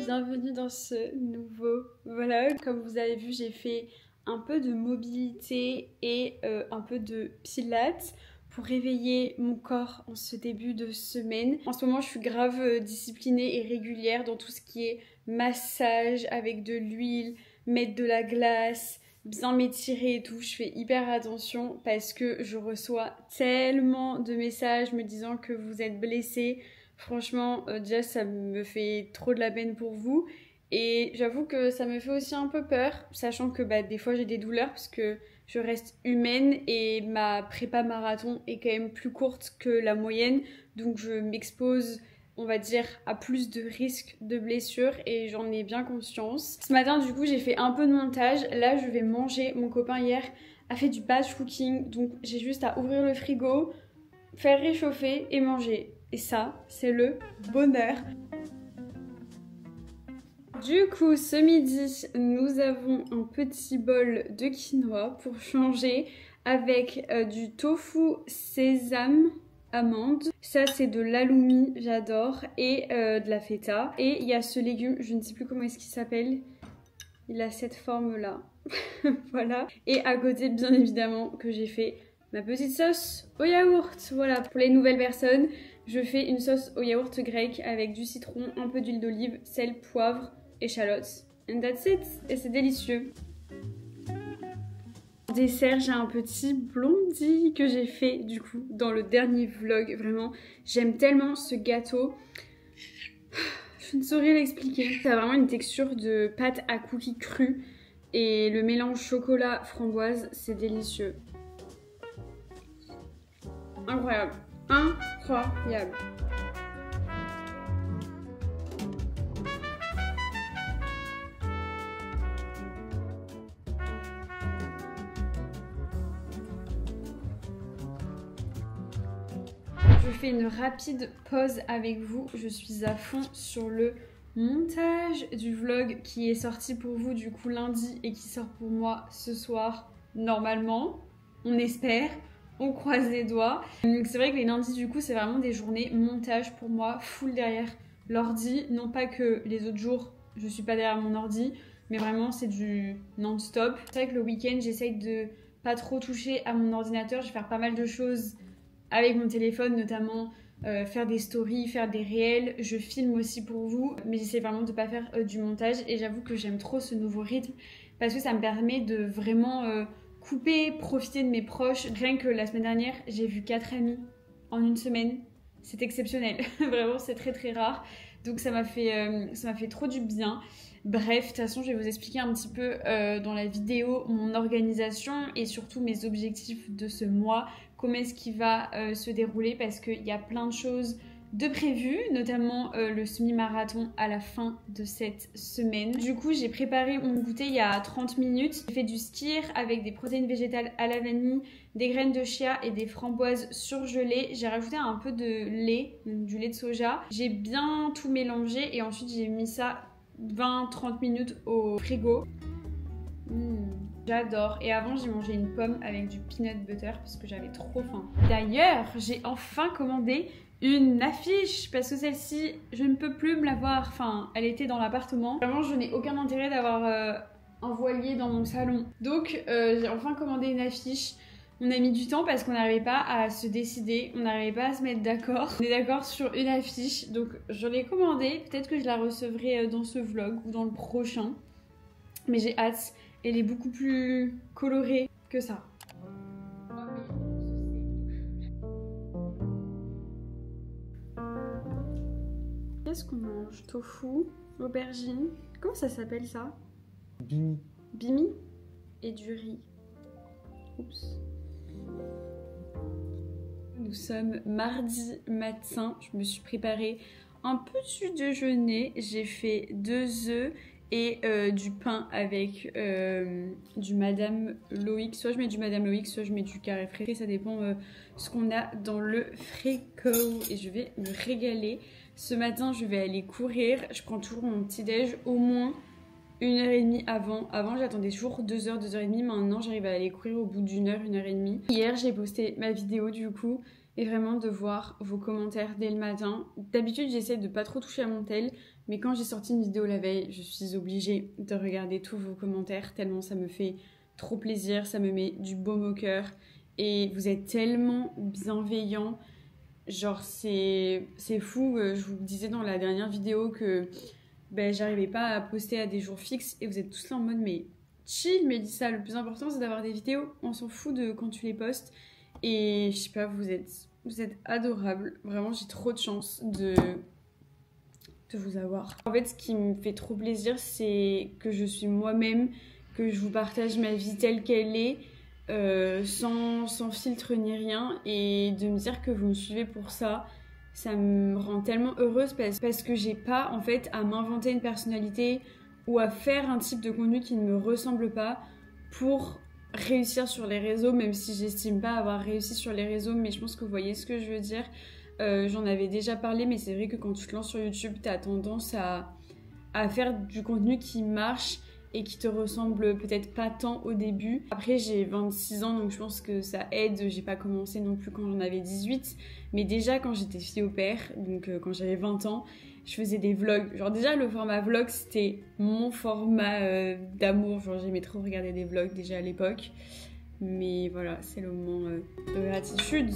bienvenue dans ce nouveau vlog. Comme vous avez vu, j'ai fait un peu de mobilité et un peu de pilates pour réveiller mon corps en ce début de semaine. En ce moment, je suis grave disciplinée et régulière dans tout ce qui est massage avec de l'huile, mettre de la glace, bien m'étirer et tout. Je fais hyper attention parce que je reçois tellement de messages me disant que vous êtes blessés. Franchement, déjà ça me fait trop de la peine pour vous. Et j'avoue que ça me fait aussi un peu peur, sachant que des fois j'ai des douleurs parce que je reste humaine et ma prépa marathon est quand même plus courte que la moyenne. Donc je m'expose, on va dire, à plus de risques de blessures et j'en ai bien conscience. Ce matin, du coup, j'ai fait un peu de montage. Là, je vais manger. Mon copain hier a fait du batch cooking, donc j'ai juste à ouvrir le frigo, faire réchauffer et manger. Et ça, c'est le bonheur. Du coup, ce midi, nous avons un petit bol de quinoa pour changer avec du tofu sésame amande. Ça, c'est de l'halloumi, j'adore, et de la feta. Et il y a ce légume, je ne sais plus comment est-ce qu'il s'appelle. Il a cette forme-là. Voilà. Et à côté, bien évidemment, que j'ai fait ma petite sauce au yaourt. Voilà, pour les nouvelles personnes, je fais une sauce au yaourt grec avec du citron, un peu d'huile d'olive, sel, poivre, échalotes. And that's it. Et c'est délicieux. Dessert, j'ai un petit blondie que j'ai fait du coup dans le dernier vlog. Vraiment, j'aime tellement ce gâteau. Je ne saurais l'expliquer. Ça a vraiment une texture de pâte à cookies crue. Et le mélange chocolat-framboise, c'est délicieux. Incroyable. Incroyable. Je fais une rapide pause avec vous. Je suis à fond sur le montage du vlog qui est sorti pour vous du coup lundi et qui sort pour moi ce soir normalement. On espère. On croise les doigts. C'est vrai que les lundis du coup c'est vraiment des journées montage pour moi, full derrière l'ordi. Non pas que les autres jours je suis pas derrière mon ordi, mais vraiment c'est du non-stop. C'est vrai que le week-end j'essaye de pas trop toucher à mon ordinateur. Je vais faire pas mal de choses avec mon téléphone, notamment faire des stories, faire des réels. Je filme aussi pour vous, mais j'essaie vraiment de pas faire du montage. Et j'avoue que j'aime trop ce nouveau rythme parce que ça me permet de vraiment couper, profiter de mes proches. Rien que la semaine dernière, j'ai vu 4 amis en une semaine. C'est exceptionnel. Vraiment, c'est très très rare. Donc ça m'a fait trop du bien. Bref, de toute façon, je vais vous expliquer un petit peu dans la vidéo mon organisation et surtout mes objectifs de ce mois. Comment est-ce qu'il va se dérouler parce qu'il y a plein de choses de prévues, notamment le semi-marathon à la fin de cette semaine. Du coup, j'ai préparé mon goûter il y a 30 minutes. J'ai fait du skyr avec des protéines végétales à la vanille, des graines de chia et des framboises surgelées. J'ai rajouté un peu de lait, donc du lait de soja. J'ai bien tout mélangé et ensuite j'ai mis ça 20-30 minutes au frigo. J'adore. Et avant, j'ai mangé une pomme avec du peanut butter parce que j'avais trop faim. D'ailleurs, j'ai enfin commandé une affiche parce que celle-ci, je ne peux plus me la voir. Enfin, elle était dans l'appartement. Vraiment, je n'ai aucun intérêt d'avoir un voilier dans mon salon. Donc, j'ai enfin commandé une affiche. On a mis du temps parce qu'on n'arrivait pas à se décider, on n'arrivait pas à se mettre d'accord. On est d'accord sur une affiche, donc je l'ai commandée. Peut-être que je la recevrai dans ce vlog ou dans le prochain. Mais j'ai hâte. Elle est beaucoup plus colorée que ça. Qu'est-ce qu'on mange? Tofu, aubergine. Comment ça s'appelle ça? Bimi. Bimi et du riz. Oups. Nous sommes mardi matin. Je me suis préparé un petit déjeuner. J'ai fait 2 œufs et du pain avec du Madame Loïc. Soit je mets du Madame Loïc, soit je mets du carré frais. Ça dépend ce qu'on a dans le frigo. Et je vais me régaler. Ce matin, je vais aller courir. Je prends toujours mon petit déj au moins 1h30 avant. Avant, j'attendais toujours 2 heures, 2h30. Maintenant, j'arrive à aller courir au bout d'1 heure, 1h30. Hier, j'ai posté ma vidéo du coup. et vraiment de voir vos commentaires dès le matin. D'habitude, j'essaie de pas trop toucher à mon tel, mais quand j'ai sorti une vidéo la veille, je suis obligée de regarder tous vos commentaires tellement ça me fait trop plaisir, ça me met du baume au cœur et vous êtes tellement bienveillants. Genre c'est fou, je vous disais dans la dernière vidéo que j'arrivais pas à poster à des jours fixes et vous êtes tous là en mode mais chill Mélissa, le plus important c'est d'avoir des vidéos, on s'en fout de quand tu les postes et je sais pas, vous êtes adorables, vraiment j'ai trop de chance de vous avoir. En fait ce qui me fait trop plaisir c'est que je suis moi-même, que je vous partage ma vie telle qu'elle est, sans filtre ni rien et de me dire que vous me suivez pour ça, ça me rend tellement heureuse parce que j'ai pas en fait à m'inventer une personnalité ou à faire un type de contenu qui ne me ressemble pas pour réussir sur les réseaux, même si j'estime pas avoir réussi sur les réseaux, mais je pense que vous voyez ce que je veux dire. J'en avais déjà parlé, mais c'est vrai que quand tu te lances sur YouTube, t'as tendance à faire du contenu qui marche et qui te ressemble peut-être pas tant au début. Après j'ai 26 ans donc je pense que ça aide, j'ai pas commencé non plus quand j'en avais 18, mais déjà quand j'étais fille au père, donc quand j'avais 20 ans, je faisais des vlogs. Genre déjà le format vlog c'était mon format d'amour, genre j'aimais trop regarder des vlogs déjà à l'époque. Mais voilà, c'est le moment de gratitude.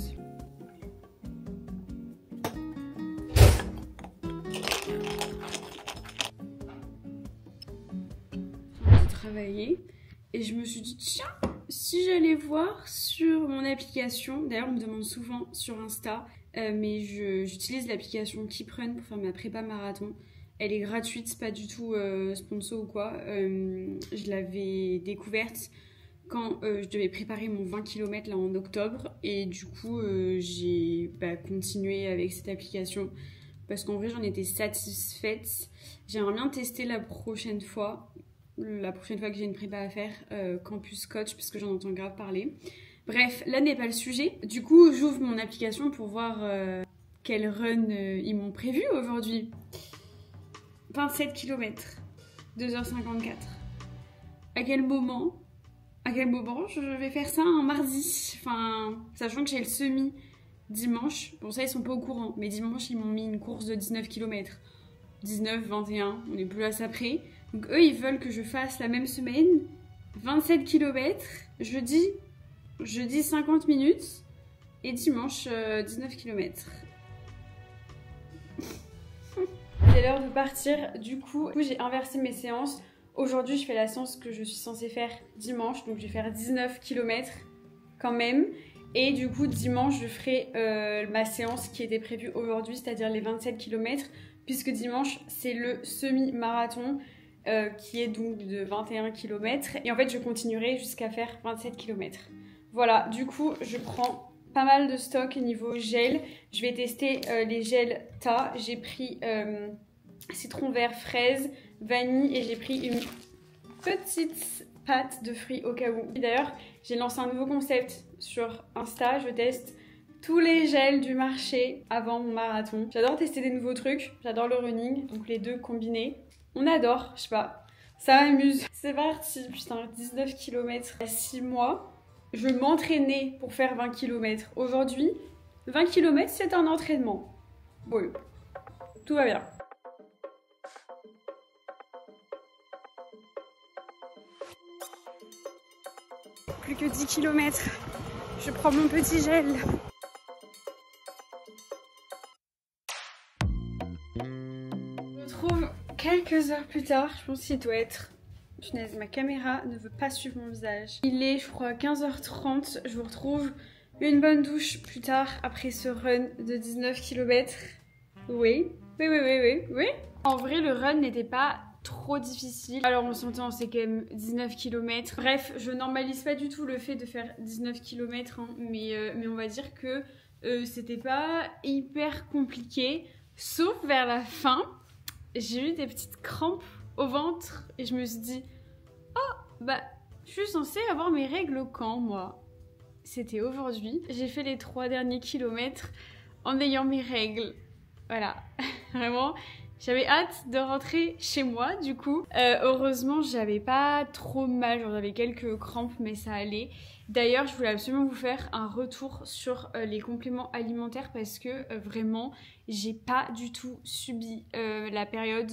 Travailler et je me suis dit tiens, si j'allais voir sur mon application, d'ailleurs on me demande souvent sur Insta, mais j'utilise l'application KeepRun pour faire ma prépa marathon. Elle est gratuite, c'est pas du tout sponsor ou quoi. Je l'avais découverte quand je devais préparer mon 20 km là en octobre et du coup j'ai continué avec cette application parce qu'en vrai j'en étais satisfaite. J'aimerais bien tester la prochaine fois que j'ai une prépa à faire, Campus Coach, parce que j'en entends grave parler. Bref, là n'est pas le sujet. Du coup, j'ouvre mon application pour voir quel run ils m'ont prévu aujourd'hui. 27 km, 2h54. À quel moment je vais faire ça un mardi? Enfin, sachant que j'ai le semi dimanche. Bon, ça, ils sont pas au courant, mais dimanche, ils m'ont mis une course de 19 km. 19, 21, on est plus à ça près. Donc eux, ils veulent que je fasse la même semaine 27 km, jeudi 50 minutes et dimanche 19 km. C'est l'heure de partir. Du coup, j'ai inversé mes séances. Aujourd'hui, je fais la séance que je suis censée faire dimanche, donc je vais faire 19 km quand même. Et du coup, dimanche, je ferai ma séance qui était prévue aujourd'hui, c'est-à-dire les 27 km, puisque dimanche, c'est le semi-marathon. Qui est donc de 21 km et en fait je continuerai jusqu'à faire 27 km. Voilà, du coup je prends pas mal de stock niveau gel. Je vais tester les gels Ta. J'ai pris citron vert, fraise, vanille et j'ai pris une petite pâte de fruits au cas où. D'ailleurs j'ai lancé un nouveau concept sur Insta, je teste tous les gels du marché avant mon marathon. J'adore tester des nouveaux trucs, j'adore le running, donc les deux combinés. On adore, je sais pas, ça m'amuse. C'est parti, putain, 19 km à 6 mois. Je m'entraînais pour faire 20 km. Aujourd'hui, 20 km, c'est un entraînement. Oui, tout va bien. Plus que 10 km. Je prends mon petit gel. Je retrouve quelques heures plus tard, je pense qu'il doit être... Punaise, ma caméra ne veut pas suivre mon visage. Il est, je crois, 15h30. Je vous retrouve une bonne douche plus tard après ce run de 19 km. Oui. En vrai, le run n'était pas trop difficile. Alors, on s'entend, c'est quand même 19 km. Bref, je normalise pas du tout le fait de faire 19 km, hein, mais on va dire que c'était pas hyper compliqué. Sauf vers la fin, j'ai eu des petites crampes au ventre et je me suis dit oh je suis censée avoir mes règles quand moi? C'était aujourd'hui. J'ai fait les 3 derniers kilomètres en ayant mes règles. Voilà, vraiment J'avais hâte de rentrer chez moi du coup. Heureusement j'avais pas trop mal, j'avais quelques crampes mais ça allait. D'ailleurs je voulais absolument vous faire un retour sur les compléments alimentaires parce que vraiment j'ai pas du tout subi la période,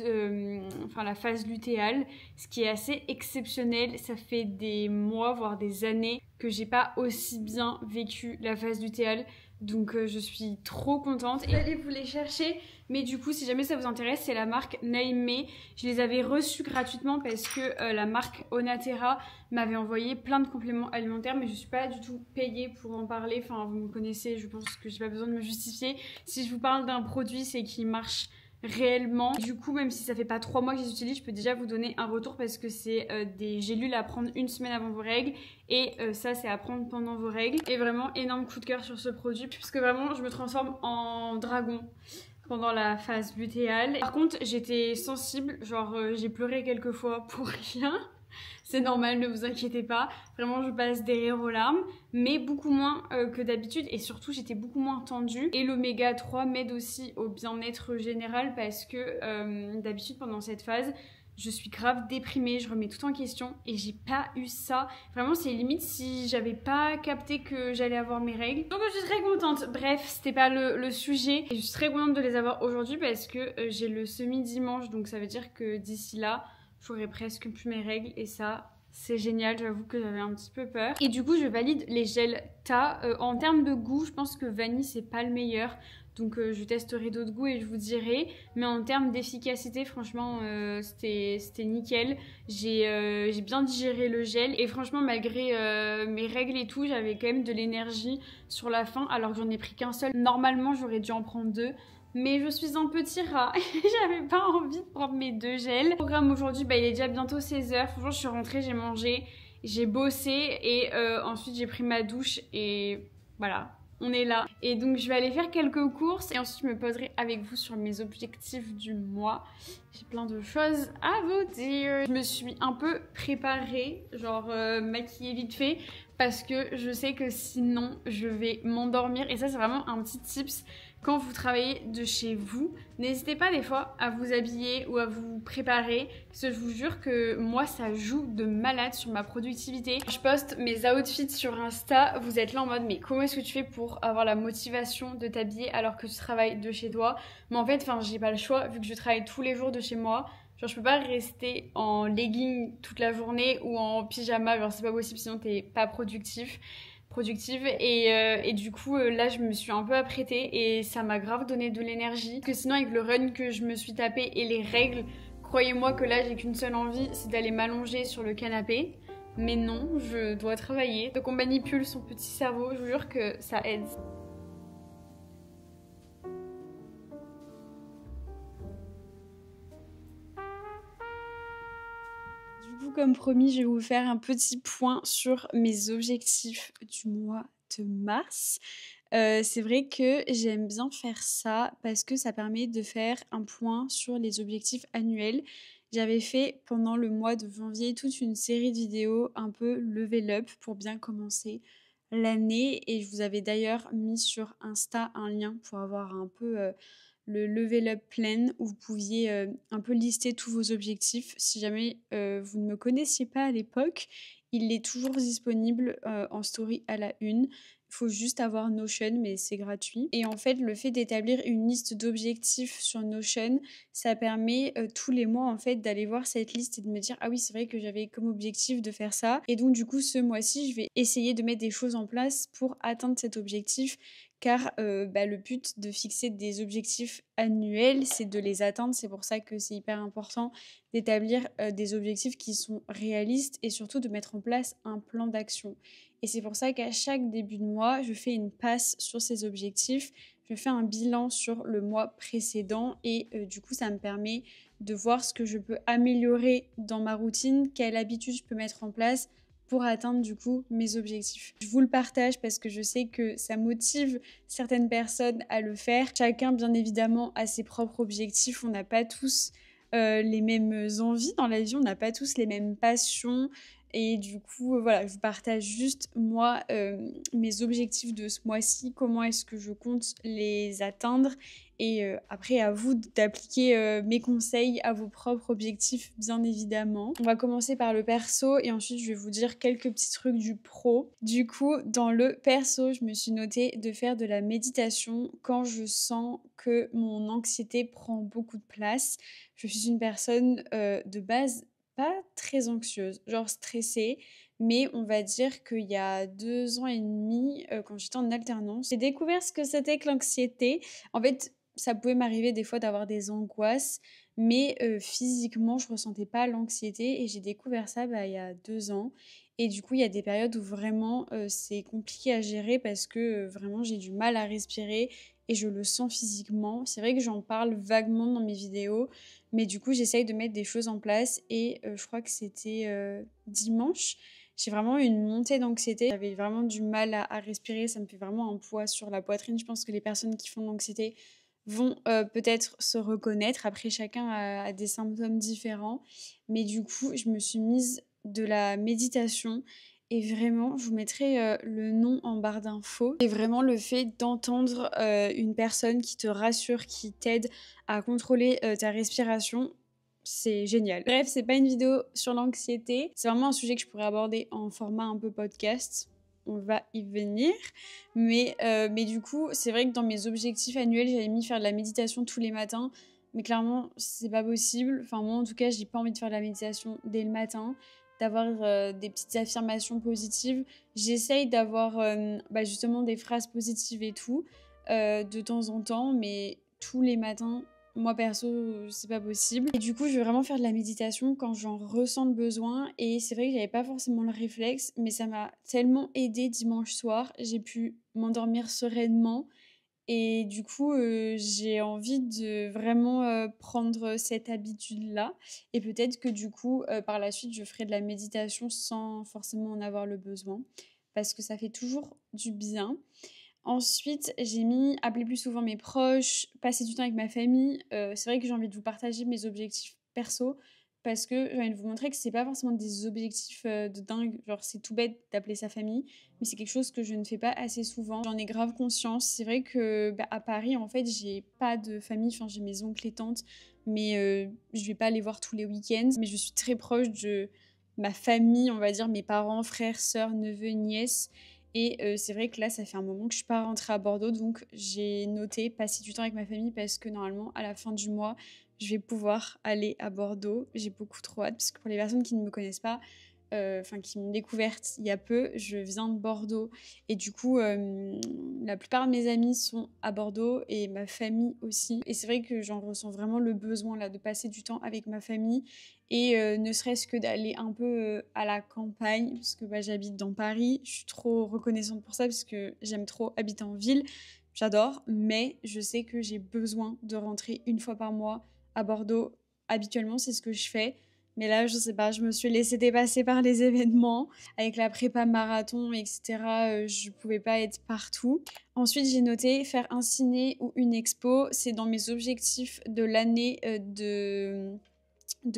la phase lutéale, ce qui est assez exceptionnel. Ça fait des mois voire des années que j'ai pas aussi bien vécu la phase lutéale. Donc je suis trop contente. Et allez vous les chercher. Mais du coup, si jamais ça vous intéresse, c'est la marque Naimé. Je les avais reçus gratuitement parce que la marque Onatera m'avait envoyé plein de compléments alimentaires. Mais je suis pas du tout payée pour en parler. Enfin, vous me connaissez, je pense que j'ai pas besoin de me justifier. Si je vous parle d'un produit, c'est qu'il marche réellement. Du coup, même si ça fait pas 3 mois que je les utilise, je peux déjà vous donner un retour parce que c'est des gélules à prendre 1 semaine avant vos règles et ça c'est à prendre pendant vos règles. Et vraiment énorme coup de cœur sur ce produit puisque vraiment je me transforme en dragon pendant la phase lutéale. Par contre j'étais sensible, genre j'ai pleuré quelques fois pour rien. C'est normal, ne vous inquiétez pas. Vraiment, je passe des rires aux larmes, mais beaucoup moins que d'habitude. Et surtout, j'étais beaucoup moins tendue. Et l'oméga 3 m'aide aussi au bien-être général parce que d'habitude, pendant cette phase, je suis grave déprimée, je remets tout en question et j'ai pas eu ça. Vraiment, c'est limite si j'avais pas capté que j'allais avoir mes règles. Donc, je suis très contente. Bref, c'était pas le sujet. Et je suis très contente de les avoir aujourd'hui parce que j'ai le semi-dimanche. Donc, ça veut dire que d'ici là, j'aurais presque plus mes règles et ça c'est génial, j'avoue que j'avais un petit peu peur. Et du coup je valide les gels Ta. En termes de goût, je pense que vanille c'est pas le meilleur. Donc je testerai d'autres goûts et je vous dirai. Mais en termes d'efficacité, franchement, c'était nickel. J'ai bien digéré le gel. Et franchement, malgré mes règles et tout, j'avais quand même de l'énergie sur la fin. Alors que j'en ai pris qu'un seul. Normalement, j'aurais dû en prendre 2. Mais je suis un petit rat et j'avais pas envie de prendre mes 2 gels. Le programme aujourd'hui, il est déjà bientôt 16h. Franchement, je suis rentrée, j'ai mangé, j'ai bossé et ensuite j'ai pris ma douche et voilà, on est là. Et donc je vais aller faire quelques courses et ensuite je me poserai avec vous sur mes objectifs du mois. J'ai plein de choses à vous dire. Je me suis un peu préparée, genre maquillée vite fait parce que je sais que sinon je vais m'endormir. Et ça c'est vraiment un petit tips. Quand vous travaillez de chez vous, n'hésitez pas des fois à vous habiller ou à vous préparer parce que je vous jure que moi ça joue de malade sur ma productivité. Je poste mes outfits sur Insta, vous êtes là en mode mais comment est-ce que tu fais pour avoir la motivation de t'habiller alors que tu travailles de chez toi? Mais en fait, j'ai pas le choix vu que je travaille tous les jours de chez moi. Genre je peux pas rester en legging toute la journée ou en pyjama, genre c'est pas possible sinon t'es pas productive et du coup là je me suis un peu apprêtée et ça m'a grave donné de l'énergie parce que sinon avec le run que je me suis tapé et les règles, croyez-moi que là j'ai qu'une seule envie, c'est d'aller m'allonger sur le canapé, mais non, je dois travailler. Donc on manipule son petit cerveau, je vous jure que ça aide. Comme promis, je vais vous faire un petit point sur mes objectifs du mois de mars. C'est vrai que j'aime bien faire ça parce que ça permet de faire un point sur les objectifs annuels. J'avais fait pendant le mois de janvier toute une série de vidéos un peu level up pour bien commencer l'année et je vous avais d'ailleurs mis sur Insta un lien pour avoir un peu le Level Up Plan où vous pouviez un peu lister tous vos objectifs. Si jamais vous ne me connaissiez pas à l'époque, il est toujours disponible en story à la une. Il faut juste avoir Notion, mais c'est gratuit. Et en fait, le fait d'établir une liste d'objectifs sur Notion, ça permet tous les mois en fait d'aller voir cette liste et de me dire ah oui, c'est vrai que j'avais comme objectif de faire ça. Et donc du coup, ce mois-ci, je vais essayer de mettre des choses en place pour atteindre cet objectif. Car le but de fixer des objectifs annuels, c'est de les atteindre. C'est pour ça que c'est hyper important d'établir des objectifs qui sont réalistes et surtout de mettre en place un plan d'action. Et c'est pour ça qu'à chaque début de mois, je fais une passe sur ces objectifs. Je fais un bilan sur le mois précédent et du coup, ça me permet de voir ce que je peux améliorer dans ma routine, quelle habitude je peux mettre en place pour atteindre du coup mes objectifs. Je vous le partage parce que je sais que ça motive certaines personnes à le faire. Chacun bien évidemment a ses propres objectifs, on n'a pas tous les mêmes envies dans la vie, on n'a pas tous les mêmes passions Et du coup, voilà, je vous partage juste, moi, mes objectifs de ce mois-ci, comment est-ce que je compte les atteindre. Et après, à vous d'appliquer mes conseils à vos propres objectifs, bien évidemment. On va commencer par le perso et ensuite, je vais vous dire quelques petits trucs du pro. Du coup, dans le perso, je me suis notée de faire de la méditation quand je sens que mon anxiété prend beaucoup de place. Je suis une personne de base pas très anxieuse, genre stressée, mais on va dire qu'il y a 2 ans et demi, quand j'étais en alternance, j'ai découvert ce que c'était que l'anxiété. En fait, ça pouvait m'arriver des fois d'avoir des angoisses, mais physiquement, je ressentais pas l'anxiété et j'ai découvert ça il y a 2 ans. Et du coup, il y a des périodes où vraiment c'est compliqué à gérer parce que vraiment j'ai du mal à respirer et je le sens physiquement. C'est vrai que j'en parle vaguement dans mes vidéos, mais du coup, j'essaye de mettre des choses en place et je crois que c'était dimanche. J'ai vraiment eu une montée d'anxiété. J'avais vraiment du mal à respirer. Ça me fait vraiment un poids sur la poitrine. Je pense que les personnes qui font de l'anxiété vont peut-être se reconnaître. Après, chacun a des symptômes différents. Mais du coup, je me suis mise de la méditation. Et vraiment, je vous mettrai le nom en barre d'infos. Et vraiment, le fait d'entendre une personne qui te rassure, qui t'aide à contrôler ta respiration, c'est génial. Bref, c'est pas une vidéo sur l'anxiété. C'est vraiment un sujet que je pourrais aborder en format un peu podcast. On va y venir. Mais du coup, c'est vrai que dans mes objectifs annuels, j'avais mis faire de la méditation tous les matins. Mais clairement, c'est pas possible. Enfin, moi, en tout cas, j'ai pas envie de faire de la méditation dès le matin, d'avoir des petites affirmations positives. J'essaye d'avoir justement des phrases positives et tout, de temps en temps, mais tous les matins, moi perso, c'est pas possible. Et du coup, je vais vraiment faire de la méditation quand j'en ressens le besoin. Et c'est vrai que j'avais pas forcément le réflexe, mais ça m'a tellement aidé dimanche soir. J'ai pu m'endormir sereinement. Et du coup, j'ai envie de vraiment prendre cette habitude-là. Et peut-être que du coup, par la suite, je ferai de la méditation sans forcément en avoir le besoin. Parce que ça fait toujours du bien. Ensuite, j'ai mis appeler plus souvent mes proches, passer du temps avec ma famille. C'est vrai que j'ai envie de vous partager mes objectifs perso parce que j'ai envie de vous montrer que c'est pas forcément des objectifs de dingue. Genre, c'est tout bête d'appeler sa famille, mais c'est quelque chose que je ne fais pas assez souvent. J'en ai grave conscience. C'est vrai que à Paris, en fait, j'ai pas de famille. Enfin, j'ai mes oncles et tantes, mais je vais pas les voir tous les week-ends. Mais je suis très proche de ma famille, on va dire mes parents, frères, sœurs, neveux, nièces. Et c'est vrai que là, ça fait un moment que je suis pas rentrée à Bordeaux, donc j'ai noté passer du temps avec ma famille parce que normalement, à la fin du mois, je vais pouvoir aller à Bordeaux. J'ai beaucoup trop hâte parce que pour les personnes qui ne me connaissent pas, qui m'ont découverte il y a peu, je viens de Bordeaux et du coup, la plupart de mes amis sont à Bordeaux et ma famille aussi. Et c'est vrai que j'en ressens vraiment le besoin là de passer du temps avec ma famille et ne serait-ce que d'aller un peu à la campagne parce que j'habite dans Paris. Je suis trop reconnaissante pour ça parce que j'aime trop habiter en ville. J'adore, mais je sais que j'ai besoin de rentrer une fois par mois à Bordeaux. Habituellement, c'est ce que je fais. Mais là, je sais pas, je me suis laissée dépasser par les événements. Avec la prépa marathon, etc., je pouvais pas être partout. Ensuite, j'ai noté faire un ciné ou une expo. C'est dans mes objectifs de l'année de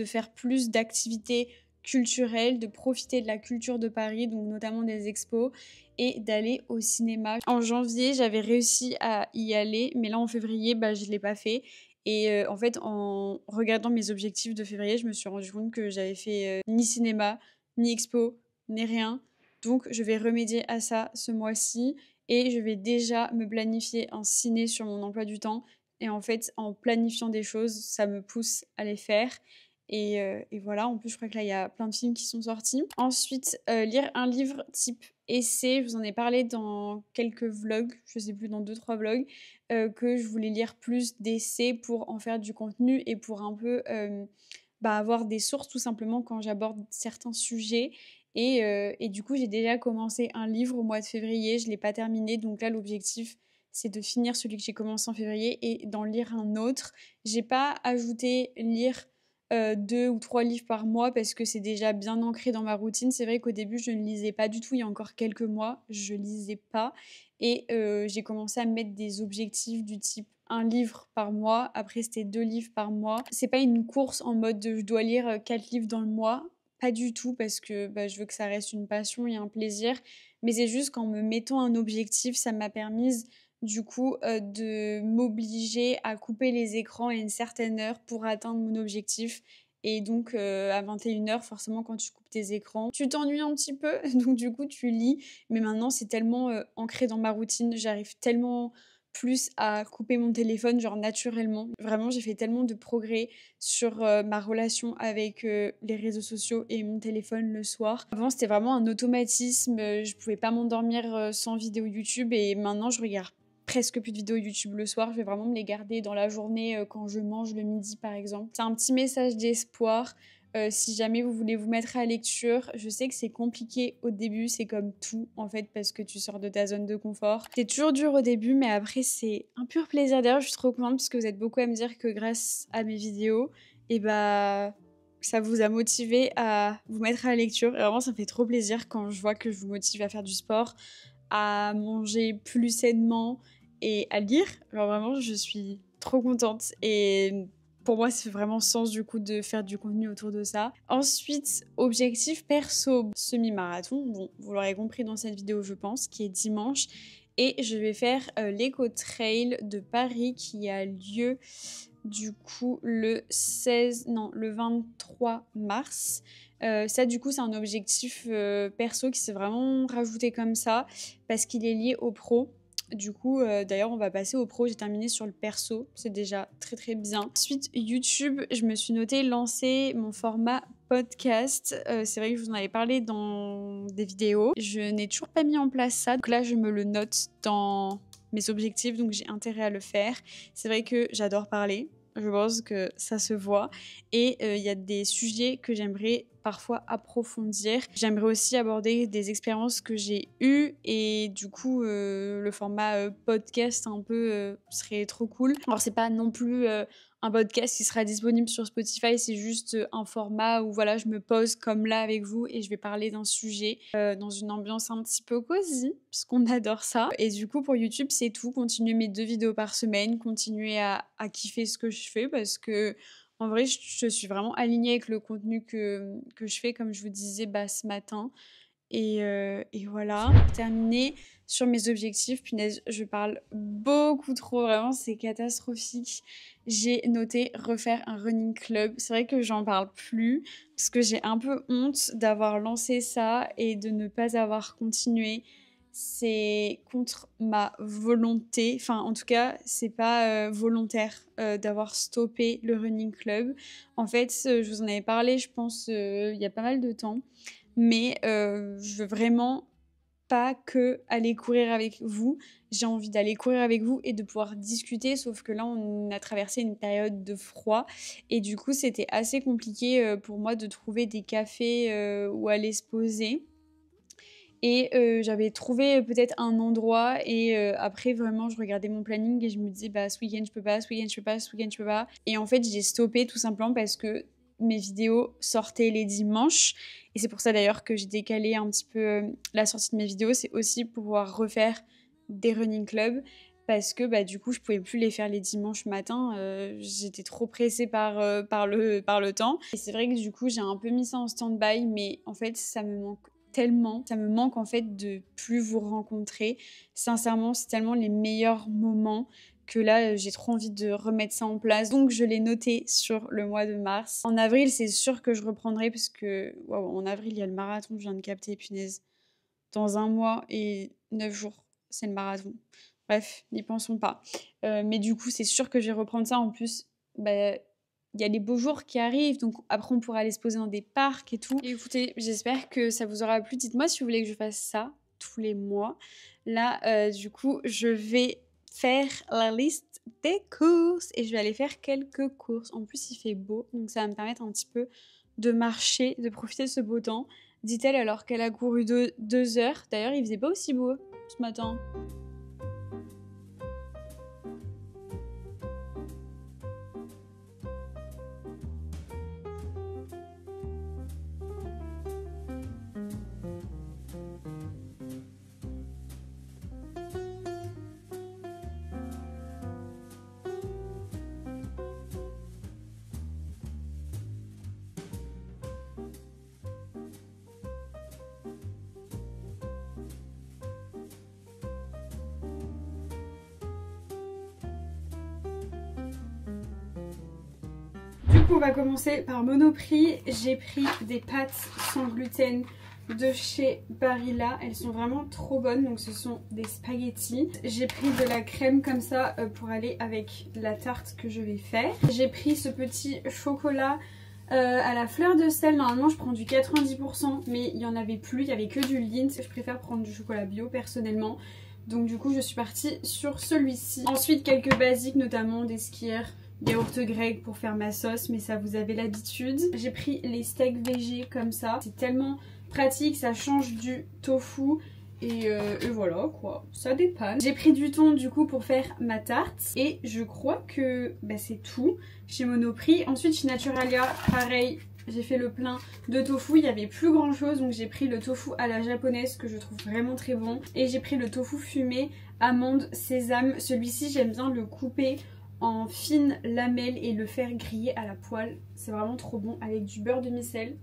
faire plus d'activités culturelles, de profiter de la culture de Paris, donc notamment des expos, et d'aller au cinéma. En janvier, j'avais réussi à y aller, mais là en février, je ne l'ai pas fait. Et en fait, en regardant mes objectifs de février, je me suis rendu compte que j'avais fait ni cinéma, ni expo, ni rien. Donc, je vais remédier à ça ce mois-ci et je vais déjà me planifier un ciné sur mon emploi du temps. Et en fait, en planifiant des choses, ça me pousse à les faire. Et voilà, en plus, je crois que là, il y a plein de films qui sont sortis. Ensuite, lire un livre type essai. Je vous en ai parlé dans quelques vlogs, je sais plus, dans 2-3 vlogs, que je voulais lire plus d'essais pour en faire du contenu et pour un peu avoir des sources tout simplement quand j'aborde certains sujets. Et du coup, j'ai déjà commencé un livre au mois de février, je ne l'ai pas terminé. Donc là, l'objectif, c'est de finir celui que j'ai commencé en février et d'en lire un autre. J'ai pas ajouté lire 2 ou 3 livres par mois parce que c'est déjà bien ancré dans ma routine. C'est vrai qu'au début, je ne lisais pas du tout. Il y a encore quelques mois, je lisais pas. Et j'ai commencé à me mettre des objectifs du type un livre par mois. Après, c'était 2 livres par mois. C'est pas une course en mode je dois lire 4 livres dans le mois. pas du tout parce que je veux que ça reste une passion et un plaisir. Mais c'est juste qu'en me mettant un objectif, ça m'a permis du coup de m'obliger à couper les écrans à une certaine heure pour atteindre mon objectif. Et donc à 21h, forcément quand tu coupes tes écrans, tu t'ennuies un petit peu, donc du coup tu lis. Mais maintenant c'est tellement ancré dans ma routine, j'arrive tellement plus à couper mon téléphone, genre naturellement. Vraiment, j'ai fait tellement de progrès sur ma relation avec les réseaux sociaux et mon téléphone le soir. Avant, c'était vraiment un automatisme, je pouvais pas m'endormir sans vidéo YouTube et maintenant, je regarde presque plus de vidéos YouTube le soir, je vais vraiment me les garder dans la journée quand je mange le midi par exemple. C'est un petit message d'espoir. Si jamais vous voulez vous mettre à la lecture, je sais que c'est compliqué au début, c'est comme tout en fait parce que tu sors de ta zone de confort. C'est toujours dur au début mais après c'est un pur plaisir. D'ailleurs je suis trop contente parce que vous êtes beaucoup à me dire que grâce à mes vidéos, et ça vous a motivé à vous mettre à la lecture. Et vraiment ça me fait trop plaisir quand je vois que je vous motive à faire du sport, à manger plus sainement et à lire. Alors vraiment je suis trop contente et pour moi, c'est vraiment sens du coup de faire du contenu autour de ça. Ensuite, objectif perso, semi-marathon. Bon, vous l'aurez compris dans cette vidéo, je pense, qui est dimanche. Et je vais faire l'Eco-Trail de Paris qui a lieu du coup le 23 mars. Ça, du coup, c'est un objectif perso qui s'est vraiment rajouté comme ça parce qu'il est lié au pro. Du coup, d'ailleurs, on va passer au pro. J'ai terminé sur le perso. C'est déjà très très bien. Ensuite, YouTube, je me suis notée lancer mon format podcast. C'est vrai que je vous en avais parlé dans des vidéos. Je n'ai toujours pas mis en place ça. Donc là, je me le note dans mes objectifs. Donc j'ai intérêt à le faire. C'est vrai que j'adore parler. Je pense que ça se voit. Et il y a des sujets que j'aimerais parfois approfondir. J'aimerais aussi aborder des expériences que j'ai eues et du coup le format podcast un peu serait trop cool. Alors c'est pas non plus un podcast qui sera disponible sur Spotify, c'est juste un format où voilà, je me pose comme là avec vous et je vais parler d'un sujet dans une ambiance un petit peu cosy parce qu'on adore ça. Et du coup pour YouTube c'est tout, continuer mes 2 vidéos par semaine, continuer à kiffer ce que je fais parce que en vrai, je suis vraiment alignée avec le contenu que je fais, comme je vous disais ce matin. Et voilà. Pour terminer, sur mes objectifs, punaise, je parle beaucoup trop, vraiment, c'est catastrophique. J'ai noté refaire un running club. C'est vrai que j'en parle plus, parce que j'ai un peu honte d'avoir lancé ça et de ne pas avoir continué. C'est contre ma volonté, enfin en tout cas c'est pas volontaire d'avoir stoppé le running club. En fait je vous en avais parlé je pense il y a pas mal de temps, mais je veux vraiment pas que aller courir avec vous, j'ai envie d'aller courir avec vous et de pouvoir discuter, sauf que là on a traversé une période de froid et du coup c'était assez compliqué pour moi de trouver des cafés où aller se poser. Et j'avais trouvé peut-être un endroit et après vraiment je regardais mon planning et je me disais ce week-end je peux pas, ce week-end je peux pas, ce week-end je peux pas. Et en fait j'ai stoppé tout simplement parce que mes vidéos sortaient les dimanches. Et c'est pour ça d'ailleurs que j'ai décalé un petit peu la sortie de mes vidéos. C'est aussi pour pouvoir refaire des running clubs. Parce que du coup je pouvais plus les faire les dimanches matin. J'étais trop pressée par le temps. Et c'est vrai que du coup j'ai un peu mis ça en stand-by. Mais en fait ça me manque tellement, ça me manque en fait de plus vous rencontrer. Sincèrement, c'est tellement les meilleurs moments que là, j'ai trop envie de remettre ça en place. Donc, je l'ai noté sur le mois de mars. En avril, c'est sûr que je reprendrai parce que, en avril, il y a le marathon, je viens de capter, punaise. Dans 1 mois et 9 jours, c'est le marathon. Bref, n'y pensons pas. Mais du coup, c'est sûr que je vais reprendre ça. En plus, il y a les beaux jours qui arrivent, donc après on pourra aller se poser dans des parcs et tout. Et écoutez, j'espère que ça vous aura plu. Dites-moi si vous voulez que je fasse ça tous les mois. Là, du coup, je vais faire la liste des courses et je vais aller faire quelques courses. En plus, il fait beau, donc ça va me permettre un petit peu de marcher, de profiter de ce beau temps. Dit-elle alors qu'elle a couru 2 heures. D'ailleurs, il faisait pas aussi beau ce matin. coup on va commencer par Monoprix. J'ai pris des pâtes sans gluten de chez Barilla. Elles sont vraiment trop bonnes, donc ce sont des spaghettis. J'ai pris de la crème comme ça pour aller avec la tarte que je vais faire. J'ai pris ce petit chocolat à la fleur de sel. Normalement je prends du 90% mais il n'y en avait plus, il n'y avait que du Lindt. Je préfère prendre du chocolat bio personnellement. Donc du coup je suis partie sur celui-ci. Ensuite quelques basiques, notamment des Skyr, yaourt grec pour faire ma sauce, mais ça vous avez l'habitude. J'ai pris les steaks végé comme ça. C'est tellement pratique, ça change du tofu. Et voilà quoi, ça dépanne. J'ai pris du thon du coup pour faire ma tarte. Et je crois que c'est tout chez Monoprix. Ensuite chez Naturalia, pareil, j'ai fait le plein de tofu. Il n'y avait plus grand chose, donc j'ai pris le tofu à la japonaise que je trouve vraiment très bon. Et j'ai pris le tofu fumé, amande, sésame. Celui-ci j'aime bien le couper en fines lamelles et le faire griller à la poêle. C'est vraiment trop bon avec du beurre de micelle.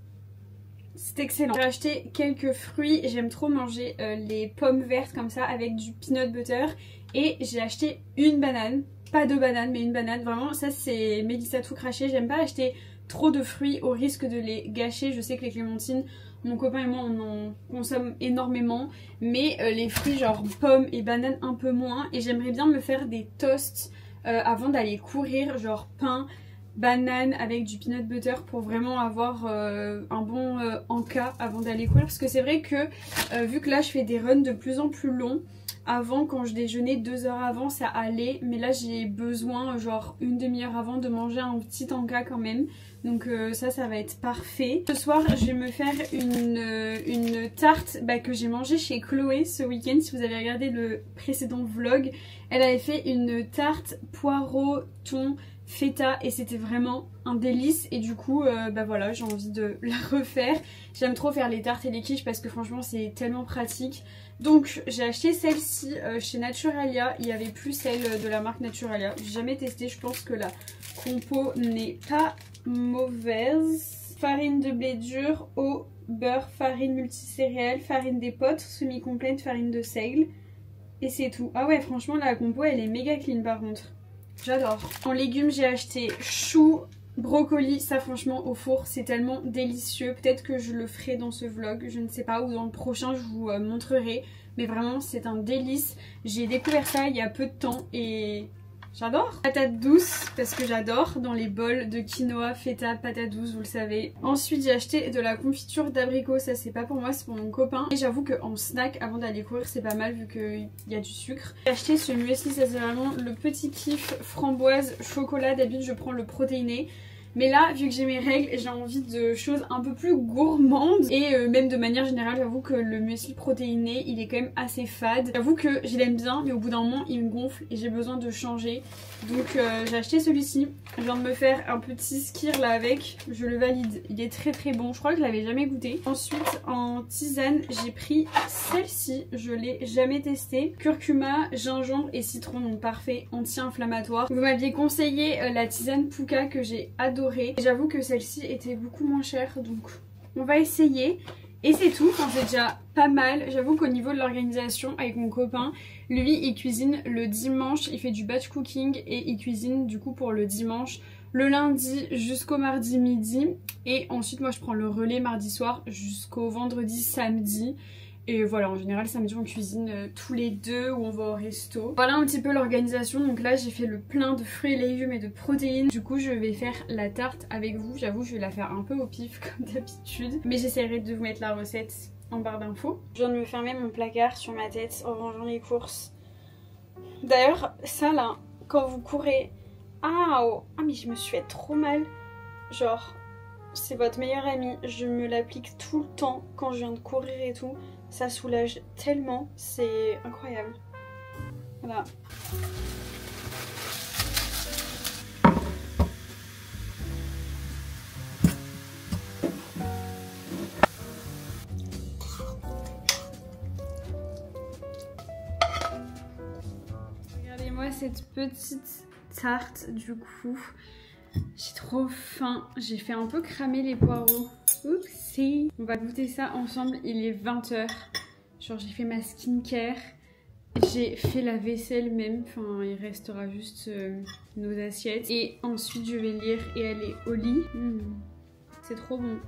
C'est excellent. J'ai acheté quelques fruits. J'aime trop manger les pommes vertes comme ça avec du peanut butter. Et j'ai acheté une banane. Pas deux bananes mais une banane. Vraiment ça c'est Mélissa tout craché. J'aime pas acheter trop de fruits au risque de les gâcher. Je sais que les clémentines, mon copain et moi on en consomme énormément. Mais les fruits genre pommes et bananes un peu moins. Et j'aimerais bien me faire des toasts avant d'aller courir. Genre pain, banane avec du peanut butter pour vraiment avoir un bon encas avant d'aller courir. Parce que c'est vrai que vu que là je fais des runs de plus en plus longs, avant quand je déjeunais 2 heures avant ça allait, mais là j'ai besoin genre une demi-heure avant de manger un petit encas quand même. Donc ça va être parfait. Ce soir je vais me faire une tarte que j'ai mangée chez Chloé ce week-end. Si vous avez regardé le précédent vlog, elle avait fait une tarte poireau, thon, feta et c'était vraiment un délice. Et du coup voilà, j'ai envie de la refaire. J'aime trop faire les tartes et les quiches parce que franchement c'est tellement pratique. Donc j'ai acheté celle-ci chez Naturalia. Il n'y avait plus celle de la marque Naturalia. J'ai jamais testé, je pense que la compo n'est pas mauvaise. Farine de blé dur, eau, beurre, farine multicéréales, farine d'épeautre, semi-complète, farine de seigle. Et c'est tout. Ah ouais, franchement la compo elle est méga clean par contre. J'adore. En légumes j'ai acheté choux, brocoli. Ça franchement au four c'est tellement délicieux. Peut-être que je le ferai dans ce vlog, je ne sais pas, ou dans le prochain je vous montrerai. Mais vraiment c'est un délice. J'ai découvert ça il y a peu de temps et j'adore. Patates douces parce que j'adore dans les bols de quinoa, feta, patates douces, vous le savez. Ensuite j'ai acheté de la confiture d'abricot. Ça c'est pas pour moi, c'est pour mon copain. Et j'avoue qu'en snack avant d'aller courir c'est pas mal vu qu'il y a du sucre. J'ai acheté ce muesli, ça c'est vraiment le petit kiff framboise chocolat. D'habitude je prends le protéiné. Mais là, vu que j'ai mes règles, j'ai envie de choses un peu plus gourmandes. Et même de manière générale, j'avoue que le muesli protéiné, il est quand même assez fade. J'avoue que je l'aime bien, mais au bout d'un moment, il me gonfle et j'ai besoin de changer. Donc j'ai acheté celui-ci. Je viens de me faire un petit Skyr là avec. Je le valide. Il est très très bon. Je crois que je l'avais jamais goûté. Ensuite, en tisane, j'ai pris celle-ci. Je l'ai jamais testée. Curcuma, gingembre et citron. Donc parfait, anti-inflammatoire. Vous m'aviez conseillé la tisane Pukka que j'ai adorée. J'avoue que celle-ci était beaucoup moins chère, donc on va essayer. Et c'est tout, enfin, c'est déjà pas mal. J'avoue qu'au niveau de l'organisation avec mon copain, lui il cuisine le dimanche, il fait du batch cooking et il cuisine du coup pour le dimanche, le lundi jusqu'au mardi midi. Et ensuite moi je prends le relais mardi soir jusqu'au vendredi samedi. Et voilà, en général samedi on cuisine tous les deux ou on va au resto. Voilà un petit peu l'organisation. Donc là j'ai fait le plein de fruits et légumes et de protéines. Du coup je vais faire la tarte avec vous. J'avoue je vais la faire un peu au pif comme d'habitude. Mais j'essaierai de vous mettre la recette en barre d'infos. Je viens de me fermer mon placard sur ma tête en rangeant les courses. D'ailleurs ça là, quand vous courez... Ah mais je me suis fait trop mal. Genre c'est votre meilleure amie. Je me l'applique tout le temps quand je viens de courir et tout. Ça soulage tellement, c'est incroyable. Voilà. Regardez-moi cette petite tarte du coup. J'ai trop faim. J'ai fait un peu cramer les poireaux. Oupsie. On va goûter ça ensemble. Il est 20 h. Genre j'ai fait ma skincare. J'ai fait la vaisselle même, enfin il restera juste nos assiettes. Et ensuite je vais lire et aller au lit. C'est trop bon.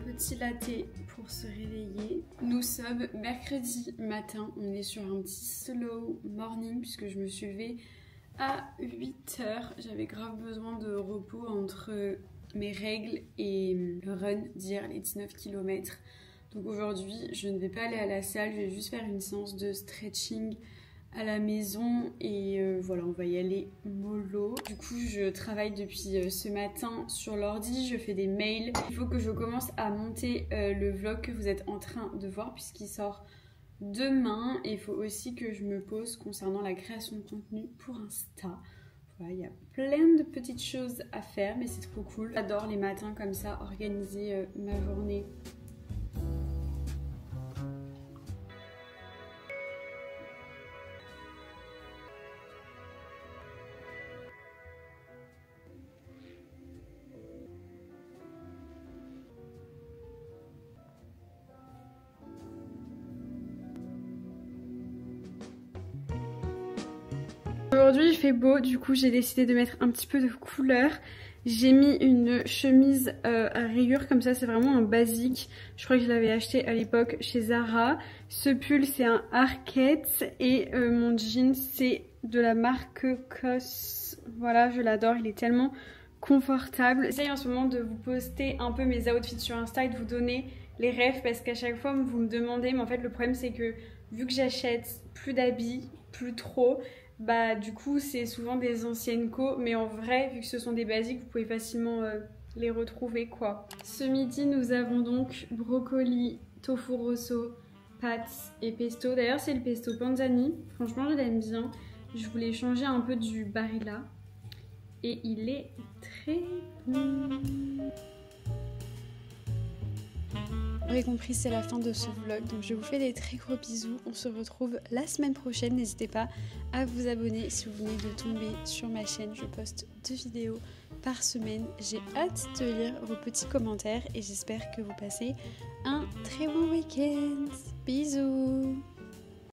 Petit latte pour se réveiller. Nous sommes mercredi matin, on est sur un petit slow morning puisque je me suis levée à 8h. J'avais grave besoin de repos entre mes règles et le run d'hier, les 19 km. Donc aujourd'hui, je ne vais pas aller à la salle, je vais juste faire une séance de stretching à la maison et voilà, on va y aller mollo. Du coup je travaille depuis ce matin sur l'ordi, je fais des mails. Il faut que je commence à monter le vlog que vous êtes en train de voir puisqu'il sort demain. Et il faut aussi que je me pose concernant la création de contenu pour Insta. Voilà, il y a plein de petites choses à faire mais c'est trop cool. J'adore les matins comme ça, organiser ma journée. Aujourd'hui il fait beau, du coup j'ai décidé de mettre un petit peu de couleur. J'ai mis une chemise à rayures comme ça, c'est vraiment un basique. Je crois que je l'avais acheté à l'époque chez Zara. Ce pull c'est un Arket et mon jean c'est de la marque COS. Voilà, je l'adore, il est tellement confortable. J'essaye en ce moment de vous poster un peu mes outfits sur Insta et de vous donner les refs parce qu'à chaque fois vous me demandez, mais en fait le problème c'est que vu que j'achète plus d'habits, plus trop, bah du coup c'est souvent des anciennes co, mais en vrai vu que ce sont des basiques vous pouvez facilement les retrouver quoi. Ce midi nous avons donc brocoli, tofu rosso, pâtes et pesto. D'ailleurs c'est le pesto Panzani, franchement je l'aime bien. Je voulais changer un peu du Barilla et il est très bon. Vous aurez compris, c'est la fin de ce vlog, donc je vous fais des très gros bisous. On se retrouve la semaine prochaine. N'hésitez pas à vous abonner si vous venez de tomber sur ma chaîne. Je poste 2 vidéos par semaine. J'ai hâte de lire vos petits commentaires et j'espère que vous passez un très bon week-end. Bisous!